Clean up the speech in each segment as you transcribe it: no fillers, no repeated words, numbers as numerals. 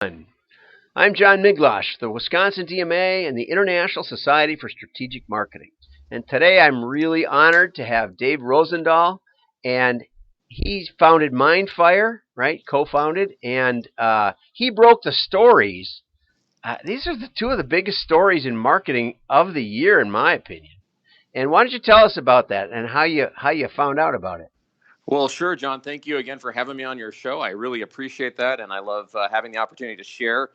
I'm John Miglosh, the Wisconsin DMA and the International Society for Strategic Marketing. And today I'm really honored to have Dave Rosendahl, and he founded Mindfire, right? Co-founded, and he broke the stories. These are the two of the biggest stories in marketing of the year, in my opinion. And why don't you tell us about that and how you found out about it? Well, sure, John. Thank you again for having me on your show. I really appreciate that, and I love having the opportunity to share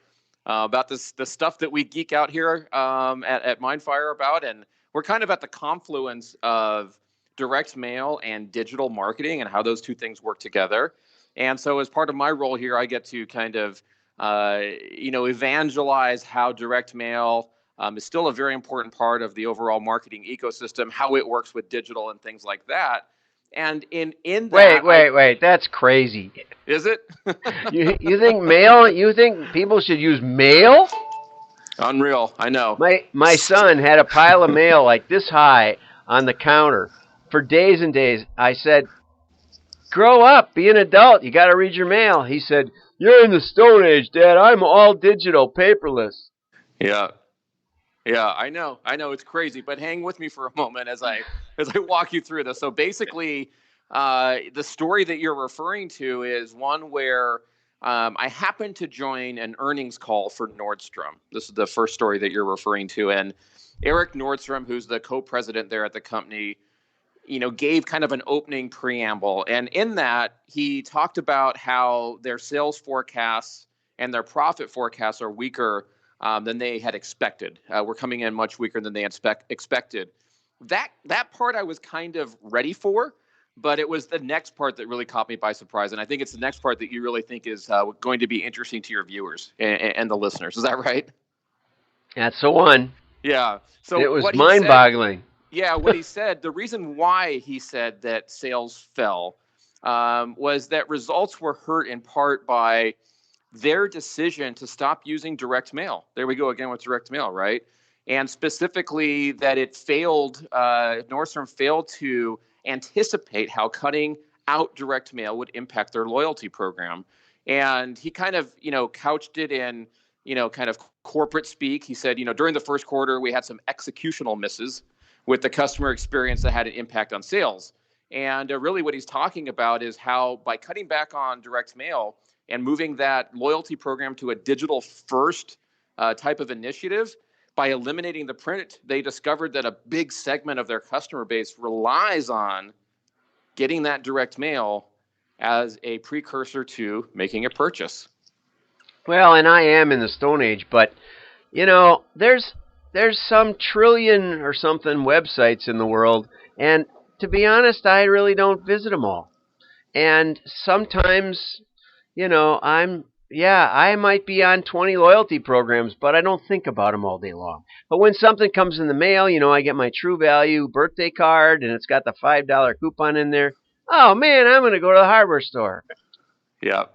about the stuff that we geek out here at Mindfire about. And we're kind of at the confluence of direct mail and digital marketing and how those two things work together. And so, as part of my role here, I get to kind of evangelize how direct mail is still a very important part of the overall marketing ecosystem, how it works with digital and things like that. And in Wait, that, I wait, wait! That's crazy. is it You think mail? You think people should use mail? unreal? I know. My son had a pile of mail like this high on the counter for days and days. I said, "Grow up, be an adult. You got to read your mail." He said, "You're in the Stone Age, Dad. I'm all digital, paperless." Yeah, yeah, I know. I know it's crazy, but hang with me for a moment as I walk you through this. So basically, the story that you're referring to is one where I happened to join an earnings call for Nordstrom. This is the first story that you're referring to, and Eric Nordstrom, who's the co-president there at the company, gave kind of an opening preamble. And in that, he talked about how their sales forecasts and their profit forecasts are weaker than they had expected. We're coming in much weaker than they expected. That part I was kind of ready for, but it was the next part that really caught me by surprise. And I think it's the next part that you really think is going to be interesting to your viewers and the listeners. Is that right? That's the one. Yeah. So It was what he said mind-boggling. Yeah, what he said, the reason why he said that sales fell was that results were hurt in part by their decision to stop using direct mail. There we go again with direct mail, right? And specifically that it failed, Nordstrom failed to anticipate how cutting out direct mail would impact their loyalty program. And he kind of, couched it in, kind of corporate speak. He said, during the first quarter, we had some executional misses with the customer experience that had an impact on sales. And really, what he's talking about is how by cutting back on direct mail and moving that loyalty program to a digital first type of initiative, by eliminating the print, they discovered that a big segment of their customer base relies on getting that direct mail as a precursor to making a purchase. Well, and I am in the Stone Age, but there's some trillion or something websites in the world, and to be honest, I really don't visit them all. And sometimes, I might be on 20 loyalty programs, but I don't think about them all day long. But when something comes in the mail, I get my True Value birthday card, and it's got the $5 coupon in there. Oh man, I'm going to go to the hardware store. Yeah.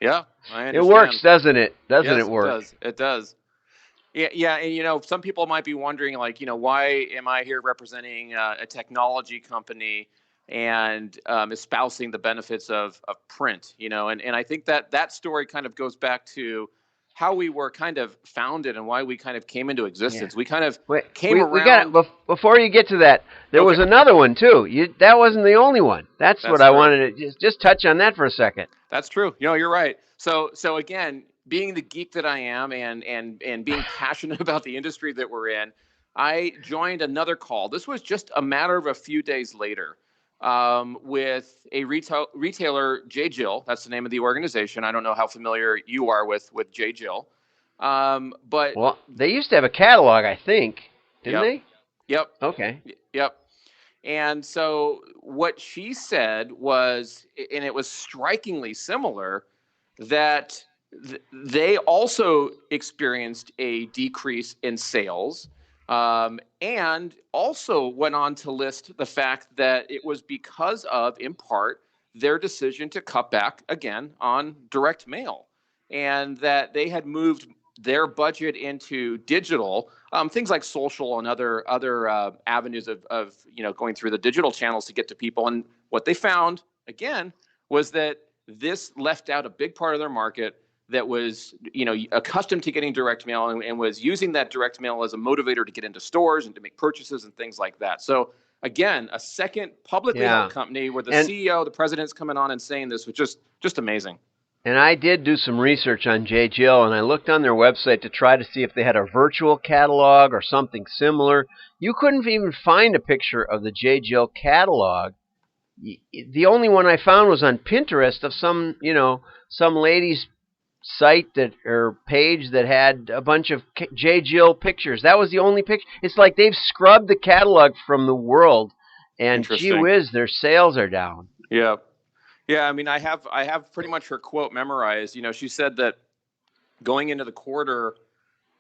Yeah, I It understand. works, doesn't it? Doesn't it Yes, it work? does. It does. Yeah, yeah, and some people might be wondering, like, why am I here representing a technology company and espousing the benefits of print? And I think that story kind of goes back to how we were kind of founded and why we kind of came into Yeah. existence. We kind of Wait, came we got around. it. Before you get to that, there was Okay, another one too. That wasn't the only one. That's what that's I true. wanted to just touch on that for a second. That's true. You're right. So again, being the geek that I am and being passionate about the industry that we're in, I joined another call. This was just a matter of a few days later with a retailer, J. Jill. That's the name of the organization. I don't know how familiar you are with J. Jill, but Well, they used to have a catalog, I think, didn't yep, they? yep, Okay. yep. And so what she said was, and it was strikingly similar, that they also experienced a decrease in sales, and also went on to list the fact that it was because of, in part, their decision to cut back again on direct mail, and that they had moved their budget into digital, things like social and other avenues of going through the digital channels to get to people. And what they found again was that this left out a big part of their market that was, accustomed to getting direct mail and was using that direct mail as a motivator to get into stores and to make purchases and things like that. So again, a second publicly held company where the CEO, the president's coming on and saying this was just amazing. And I did do some research on J. Jill, and I looked on their website to try to see if they had a virtual catalog or something similar. You couldn't even find a picture of the J. Jill catalog. The only one I found was on Pinterest of some lady's site or page that had a bunch of J. Jill pictures. That was the only picture. It's like they've scrubbed the catalog from the world, and gee whiz, their sales are down. Yeah. Yeah, I mean, I have pretty much her quote memorized. She said that going into the quarter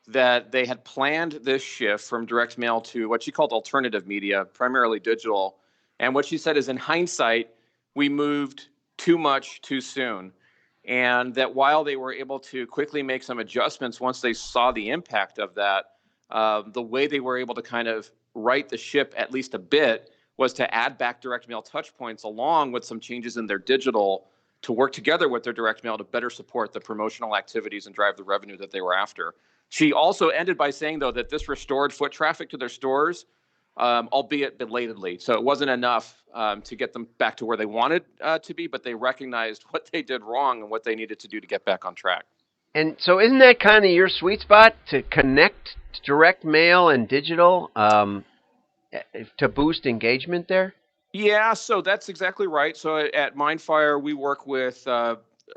that they had planned this shift from direct mail to what she called alternative media, primarily digital. And what she said is, in hindsight, we moved too much too soon. And that while they were able to quickly make some adjustments once they saw the impact of that, the way they were able to kind of right the ship at least a bit was to add back direct mail touch points along with some changes in their digital to work together with their direct mail to better support the promotional activities and drive the revenue that they were after. She also ended by saying, though, that this restored foot traffic to their stores, albeit belatedly. So it wasn't enough to get them back to where they wanted to be, but they recognized what they did wrong and what they needed to do to get back on track. And so isn't that kind of your sweet spot, to connect direct mail and digital to boost engagement there? Yeah, so that's exactly right. So at Mindfire, we work with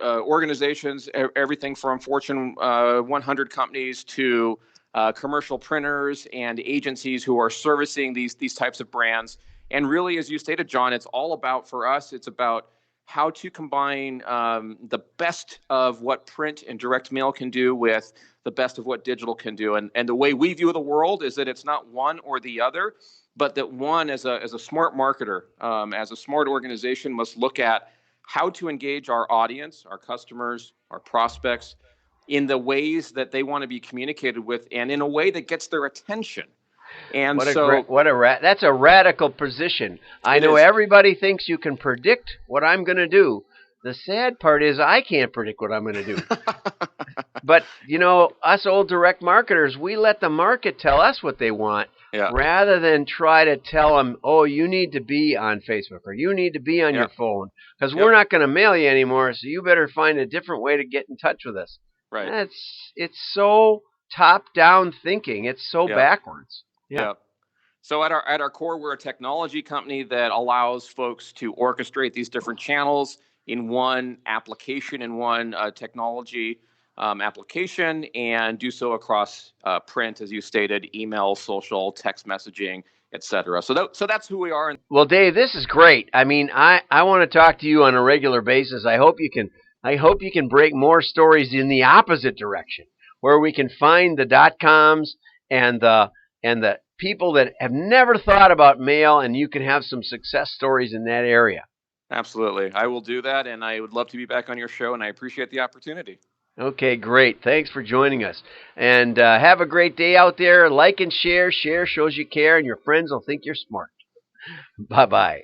organizations, everything from Fortune 100 companies to commercial printers and agencies who are servicing these types of brands. And really, as you stated, John, it's all about, for us, it's about how to combine the best of what print and direct mail can do with the best of what digital can do. And the way we view the world is that it's not one or the other, but that one, as a smart marketer, as a smart organization, must look at how to engage our audience, our customers, our prospects in the ways that they want to be communicated with, and in a way that gets their attention. And that's a radical position. I know everybody thinks you can predict what I'm going to do. The sad part is I can't predict what I'm going to do. But, us old direct marketers, we let the market tell us what they want, rather than try to tell them, oh, you need to be on Facebook or you need to be on your phone, because we're not going to mail you anymore, so you better find a different way to get in touch with us. Right. It's so top-down thinking. It's so backwards. Yeah. So at our core, we're a technology company that allows folks to orchestrate these different channels in one application, in one technology application, and do so across print, as you stated, email, social, text messaging, etc. So that's who we are. Well, Dave, this is great. I mean, I want to talk to you on a regular basis. I hope you can break more stories in the opposite direction, where we can find the .coms and the people that have never thought about mail, and you can have some success stories in that area. Absolutely. I will do that, and I would love to be back on your show, and I appreciate the opportunity. Okay, great. Thanks for joining us. And have a great day out there. Like and share. Share shows you care, and your friends will think you're smart. Bye-bye.